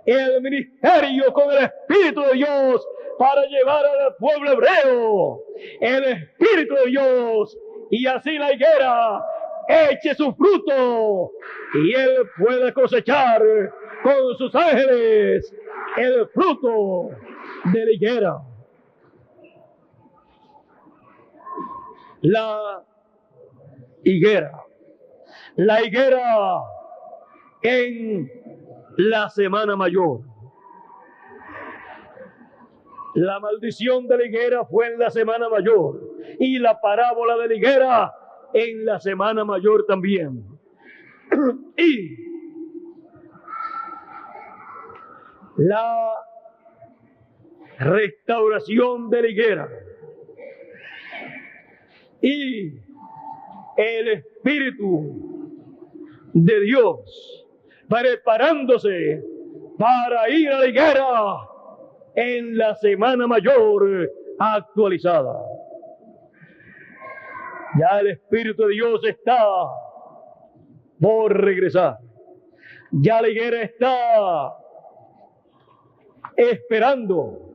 el ministerio con el Espíritu de Dios, para llevar al pueblo hebreo el Espíritu de Dios, y así la higuera eche su fruto y él pueda cosechar con sus ángeles el fruto de la higuera. La higuera en la Semana Mayor. La maldición de la higuera fue en la Semana Mayor, y la parábola de la higuera en la Semana Mayor también. Y la restauración de la higuera y el Espíritu de Dios preparándose para ir a la higuera en la Semana Mayor actualizada. Ya el Espíritu de Dios está por regresar. Ya la higuera está esperando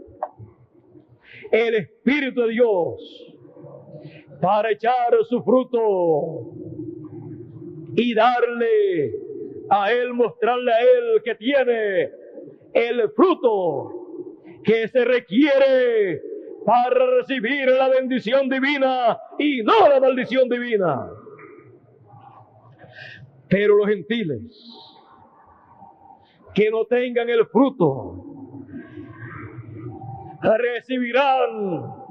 el Espíritu de Dios para echar su fruto y darle a él, mostrarle a él que tiene el fruto que se requiere para recibir la bendición divina y no la maldición divina. Pero los gentiles que no tengan el fruto recibirán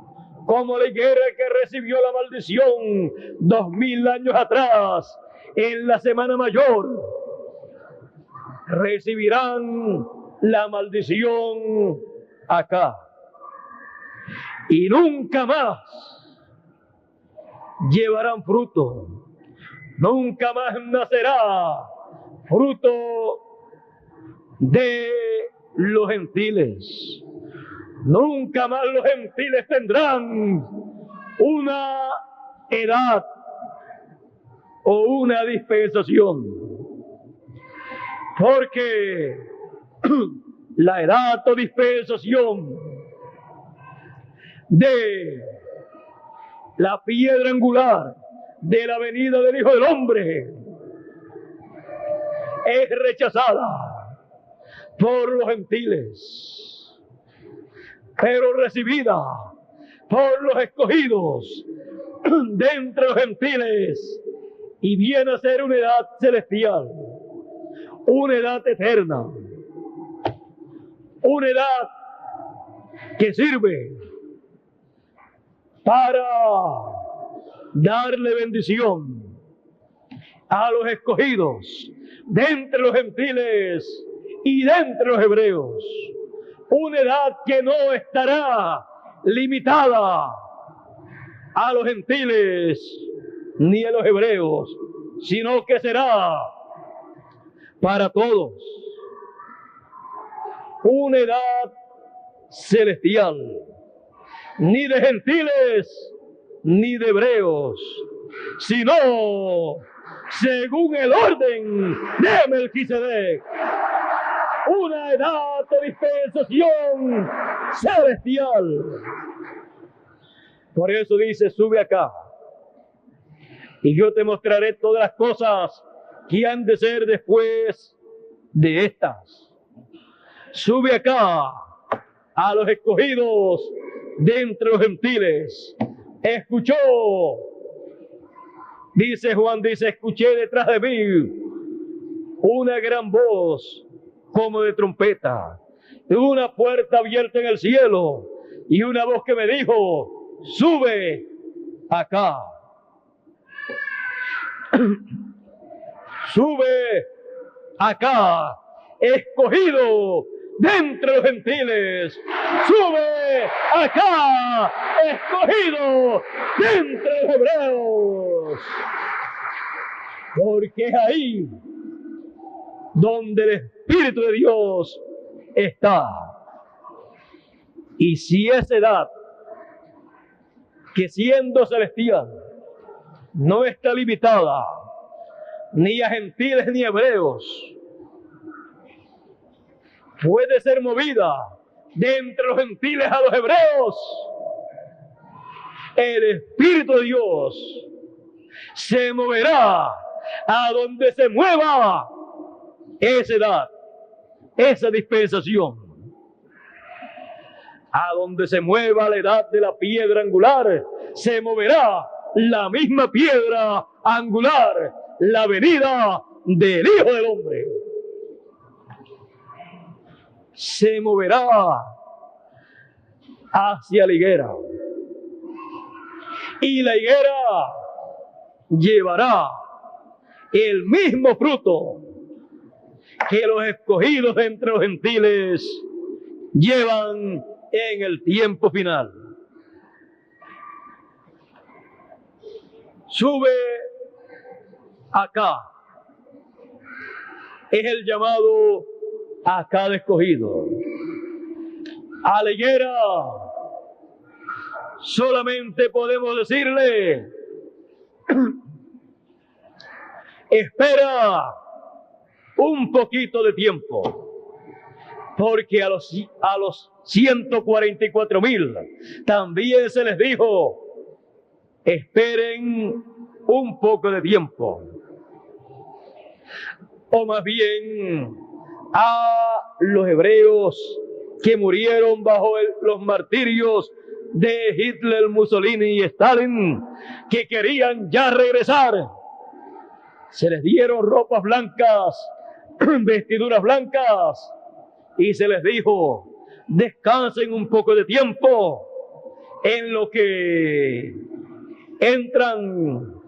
como la higuera que recibió la maldición 2000 años atrás en la Semana Mayor. Recibirán la maldición acá y nunca más llevarán fruto, nunca más nacerá fruto de los gentiles. Nunca más los gentiles tendrán una edad o una dispensación, porque la edad o dispensación de la piedra angular de la venida del Hijo del Hombre es rechazada por los gentiles, pero recibida por los escogidos de entre los gentiles, y viene a ser una edad celestial, una edad eterna, una edad que sirve para darle bendición a los escogidos de entre los gentiles y de entre los hebreos. Una edad que no estará limitada a los gentiles ni a los hebreos, sino que será para todos una edad celestial, ni de gentiles ni de hebreos, sino según el orden de Melquisedec, una edad de dispensación celestial. Por eso dice, sube acá y yo te mostraré todas las cosas que han de ser después de estas. Sube acá a los escogidos de entre los gentiles. Escuchó, dice Juan, dice, escuché detrás de mí una gran voz como de trompeta, una puerta abierta en el cielo y una voz que me dijo, sube acá. Sube acá, escogido de entre los gentiles. Sube acá, escogido de entre los hebreos. Porque es ahí donde el Espíritu de Dios está. Y si esa edad, que siendo celestial, no está limitada ni a gentiles ni a hebreos, puede ser movida de entre los gentiles a los hebreos, el Espíritu de Dios se moverá a donde se mueva esa edad, esa dispensación. A donde se mueva la edad de la piedra angular, se moverá la misma piedra angular, la venida del Hijo del Hombre. Se moverá hacia la higuera. Y la higuera llevará el mismo fruto que los escogidos entre los gentiles llevan en el tiempo final. Sube acá. Es el llamado a cada escogido. A la higuera solamente podemos decirle, espera un poquito de tiempo, porque a los 144,000 también se les dijo, esperen un poco de tiempo. O más bien a los hebreos que murieron bajo los martirios de Hitler, Mussolini y Stalin, que querían ya regresar. Se les dieron ropas blancas, vestiduras blancas, y se les dijo, descansen un poco de tiempo en lo que entran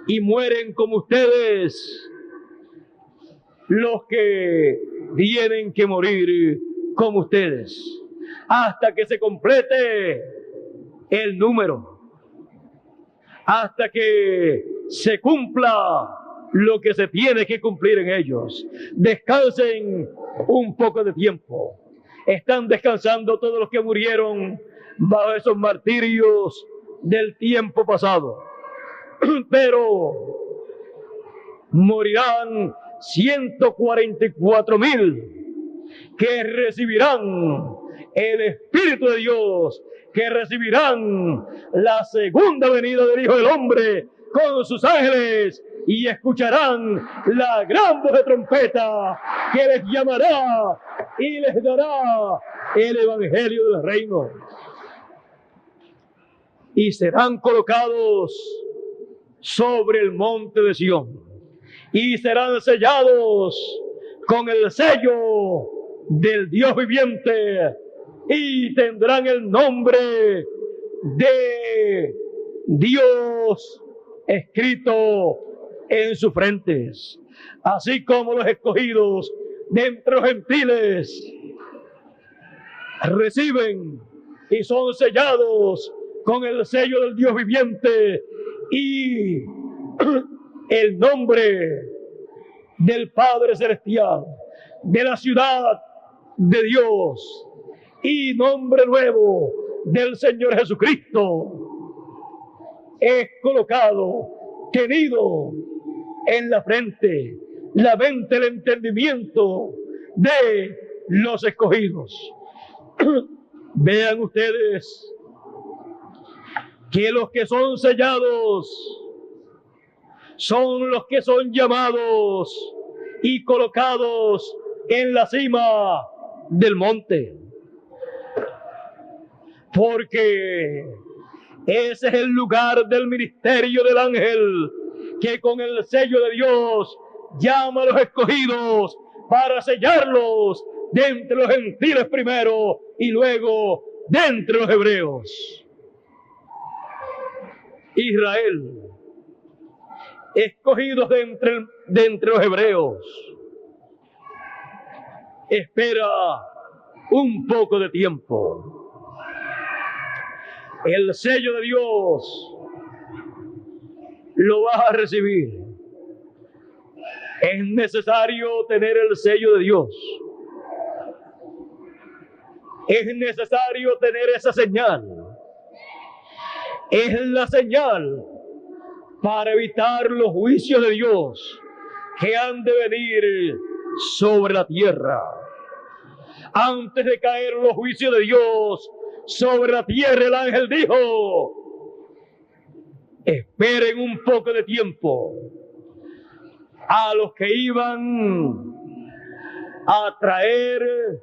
y mueren como ustedes los que tienen que morir como ustedes, hasta que se complete el número, hasta que se cumpla lo que se tiene que cumplir en ellos. Descansen un poco de tiempo. Están descansando todos los que murieron bajo esos martirios del tiempo pasado, pero morirán 144,000 que recibirán el Espíritu de Dios, que recibirán la segunda venida del Hijo del Hombre con sus ángeles, y escucharán la gran voz de trompeta que les llamará y les dará el Evangelio del Reino. Y serán colocados sobre el monte de Sión y serán sellados con el sello del Dios viviente y tendrán el nombre de Dios escrito en sus frentes, así como los escogidos de entre los gentiles reciben y son sellados con el sello del Dios viviente y el nombre del Padre Celestial, de la ciudad de Dios y nombre nuevo del Señor Jesucristo es colocado, tenido en la frente, la mente, el entendimiento de los escogidos. Vean ustedes que los que son sellados son los que son llamados y colocados en la cima del monte. Porque ese es el lugar del ministerio del ángel que con el sello de Dios llama a los escogidos para sellarlos de entre los gentiles primero y luego de entre los hebreos. Israel, escogidos de entre los hebreos, espera un poco de tiempo. El sello de Dios lo vas a recibir. Es necesario tener el sello de Dios. Es necesario tener esa señal. Es la señal para evitar los juicios de Dios que han de venir sobre la tierra. Antes de caer los juicios de Dios sobre la tierra, el ángel dijo: esperen un poco de tiempo. A los que iban a traer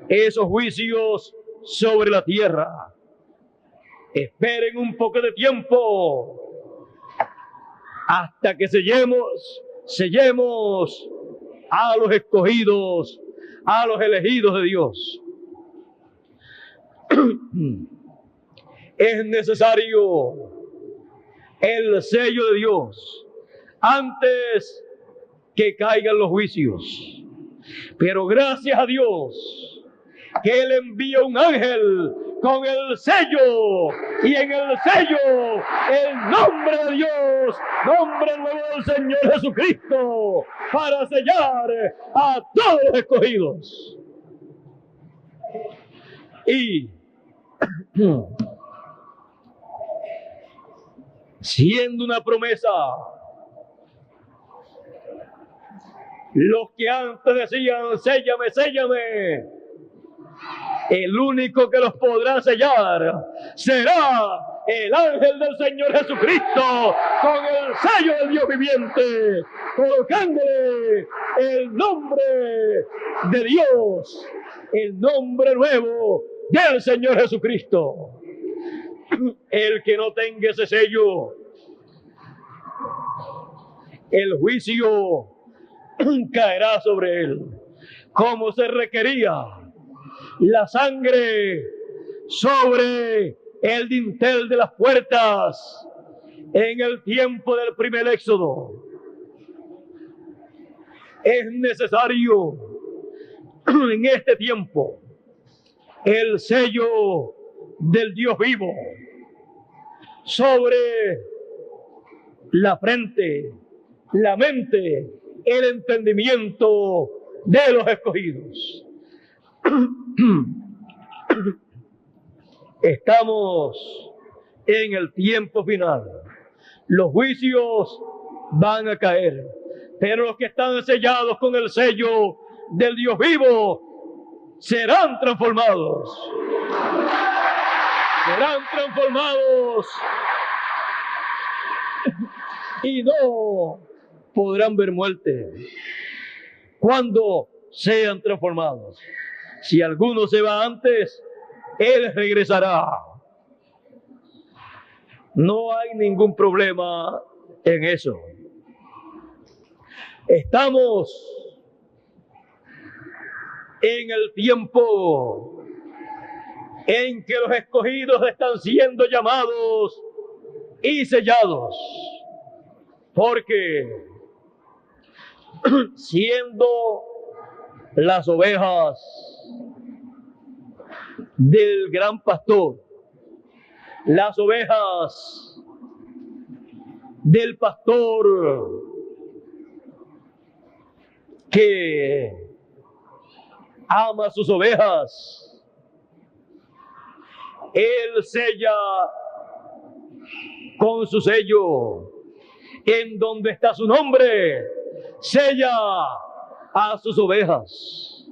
esos juicios sobre la tierra, esperen un poco de tiempo hasta que sellemos a los escogidos, a los elegidos de Dios. Es necesario el sello de Dios antes que caigan los juicios. Pero gracias a Dios que Él envía un ángel con el sello, y en el sello el nombre de Dios, nombre nuevo del Señor Jesucristo, para sellar a todos los escogidos. Y siendo una promesa, los que antes decían séllame, séllame, el único que los podrá sellar será el ángel del Señor Jesucristo, con el sello del Dios viviente, colocándole el nombre de Dios, el nombre nuevo del Señor Jesucristo. El que no tenga ese sello, el juicio caerá sobre él, como se requería la sangre sobre el dintel de las puertas en el tiempo del primer éxodo. Es necesario en este tiempo el sello del Dios vivo sobre la frente, la mente, el entendimiento de los escogidos. Estamos en el tiempo final. Los juicios van a caer, pero los que están sellados con el sello del Dios vivo serán transformados. Serán transformados y no podrán ver muerte cuando sean transformados. Si alguno se va antes, él regresará. No hay ningún problema en eso. Estamos en el tiempo en que los escogidos están siendo llamados y sellados, porque siendo las ovejas del gran pastor, las ovejas del pastor que ama a sus ovejas. Él sella con su sello, en donde está su nombre, sella a sus ovejas.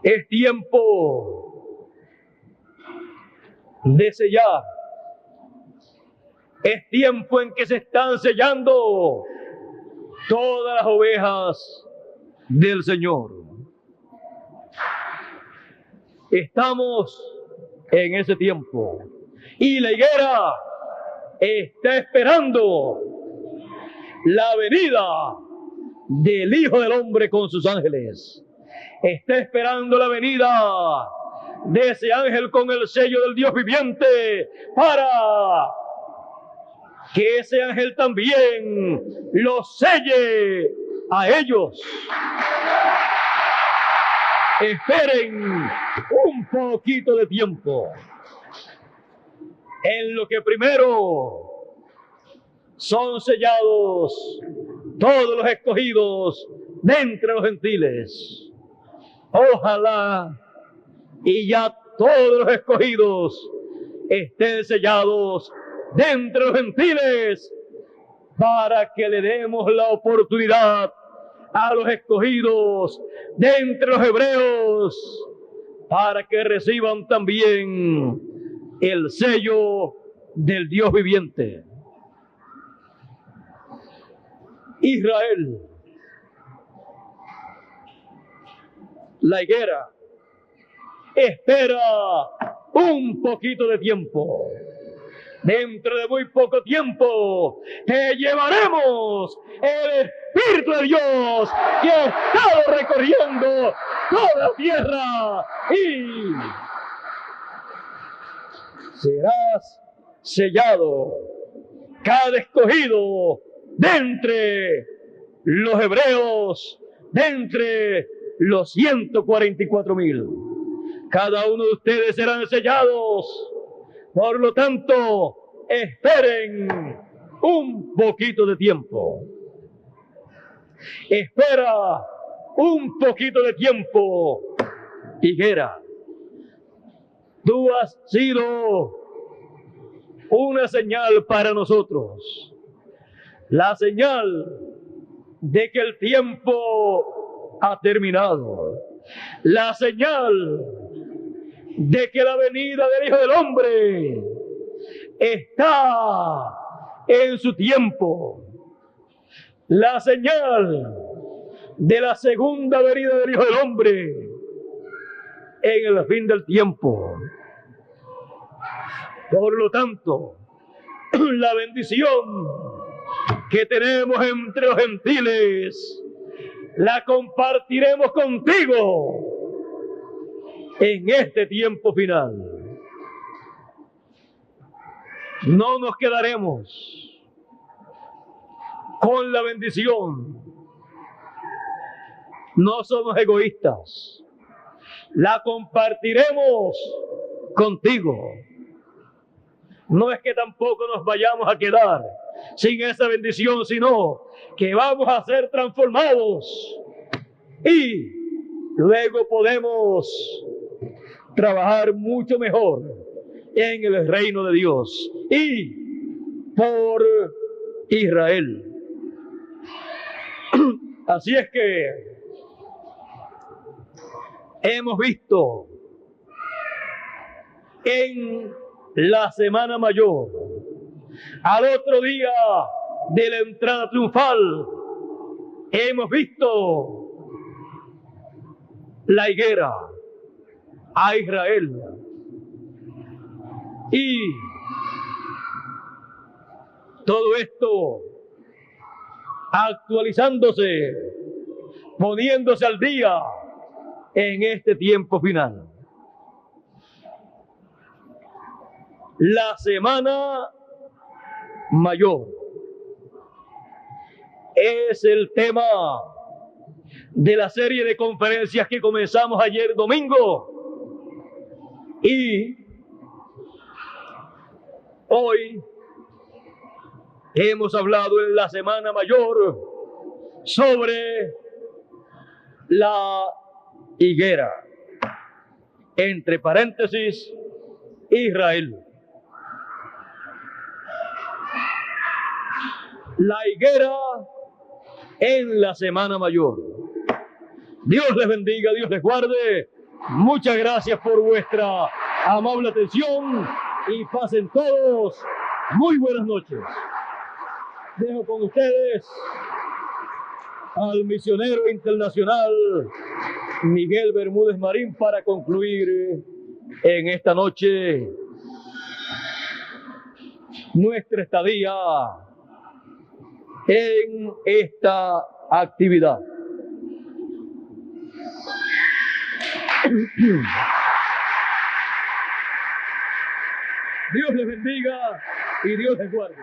Es tiempo de sellar. Es tiempo en que se están sellando todas las ovejas del Señor. Estamos en ese tiempo y la higuera está esperando la venida del Hijo del Hombre con sus ángeles. Está esperando la venida de ese ángel con el sello del Dios viviente, para que ese ángel también los selle a ellos. Esperen un poquito de tiempo, en lo que primero son sellados todos los escogidos de entre los gentiles. Ojalá y ya todos los escogidos estén sellados de entre los gentiles, para que le demos la oportunidad a los escogidos de entre los hebreos, para que reciban también el sello del Dios viviente. Israel, la higuera, espera un poquito de tiempo. Dentro de muy poco tiempo te llevaremos el Espíritu de Dios, que ha estado recorriendo toda la tierra, y serás sellado, cada escogido de entre los hebreos, de entre los 144,000. Cada uno de ustedes serán sellados. Por lo tanto, esperen un poquito de tiempo. Espera un poquito de tiempo, higuera. Tú has sido una señal para nosotros. La señal de que el tiempo ha terminado. La señal de que la venida del Hijo del Hombre está en su tiempo. La señal de la segunda venida del Hijo del Hombre en el fin del tiempo. Por lo tanto, la bendición que tenemos entre los gentiles la compartiremos contigo en este tiempo final. No nos quedaremos con la bendición. No somos egoístas. La compartiremos contigo. No es que tampoco nos vayamos a quedar sin esa bendición, sino que vamos a ser transformados y luego podemos trabajar mucho mejor en el reino de Dios y por Israel. Así es que hemos visto en la Semana Mayor, al otro día de la entrada triunfal, hemos visto la higuera, a Israel, y todo esto actualizándose, poniéndose al día en este tiempo final. La Semana Mayor es el tema de la serie de conferencias que comenzamos ayer domingo, y Hoy hemos hablado en la Semana Mayor sobre la higuera, entre paréntesis, Israel. La higuera en la Semana Mayor. Dios les bendiga, Dios les guarde. Muchas gracias por vuestra amable atención y pasen todos muy buenas noches. Dejo con ustedes al misionero internacional Miguel Bermúdez Marín para concluir en esta noche nuestra estadía en esta actividad. Dios les bendiga y Dios les guarde.